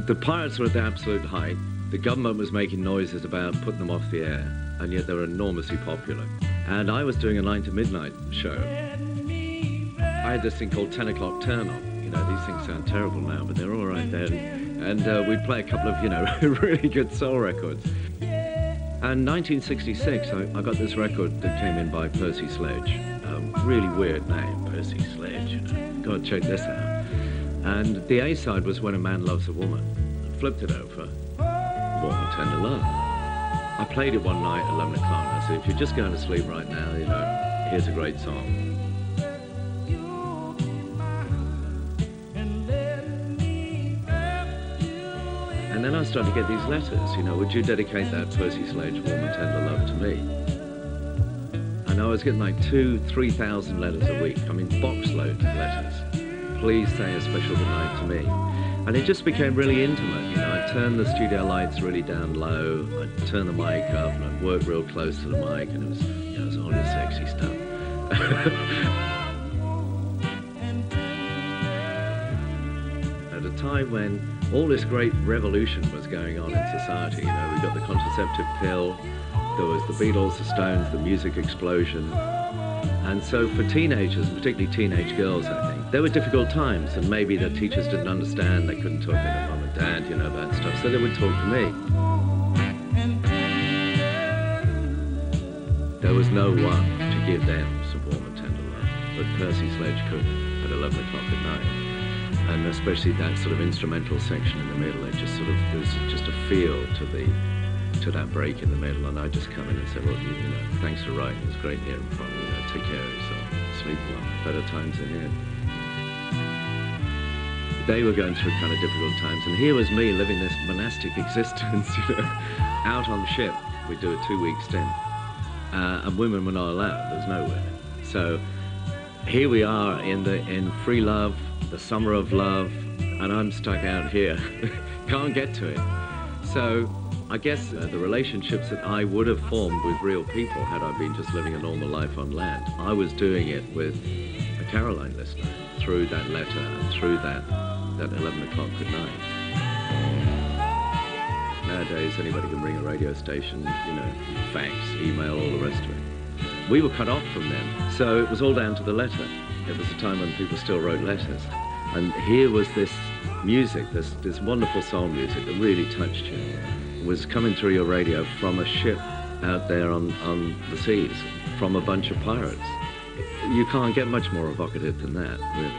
The pirates were at their absolute height. The government was making noises about putting them off the air, and yet they were enormously popular. And I was doing a 9 to midnight show. I had this thing called 10 o'clock turn on. You know, these things sound terrible now, but they're all right then. And we'd play a couple of, you know, really good soul records. And 1966, I got this record that came in by Percy Sledge. Really weird name, Percy Sledge. You know. Gotta check this out. And the A-side was When a Man Loves a Woman. I flipped it over, Warm and Tender Love. I played it one night at 11 o'clock. I said, if you're just going to sleep right now, you know, here's a great song. And then I started to get these letters, you know, would you dedicate that Percy Sledge Warm and Tender Love to me? And I was getting like 2,000-3,000 letters a week. I mean, box loads of letters. Please say a special goodnight to me. And it just became really intimate, you know. I'd turn the studio lights really down low, I'd turn the mic up, and I'd work real close to the mic, and it was, you know, it was all this sexy stuff. At a time when all this great revolution was going on in society, you know, we got the contraceptive pill, there was the Beatles, the Stones, the music explosion. And so for teenagers, particularly teenage girls, I think, there were difficult times, and maybe the teachers didn't understand, they couldn't talk to their mum and dad, you know, about stuff, so they would talk to me. There was no one to give them some warm and tender love, but Percy Sledge could at 11 o'clock at night. And especially that sort of instrumental section in the middle, it just sort of, there's just a feel to that break in the middle, and I just come in and say, well, you know, thanks for writing, it was great hearing from you, you know, take care of yourself, sleep well, better times ahead. They were going through kind of difficult times, and here was me living this monastic existence, you know, out on the ship. We'd do a 2-week stint, and women were not allowed, there was no women. So here we are in free love, the summer of love, and I'm stuck out here, can't get to it. So I guess the relationships that I would have formed with real people had I been just living a normal life on land, I was doing it with a Caroline listener through that letter and through that 11 o'clock good night. Nowadays, anybody can ring a radio station, you know, fax, email, all the rest of it. We were cut off from them, so it was all down to the letter. It was a time when people still wrote letters. And here was this music, this wonderful soul music that really touched you, was coming through your radio from a ship out there on the seas, from a bunch of pirates. You can't get much more evocative than that, really.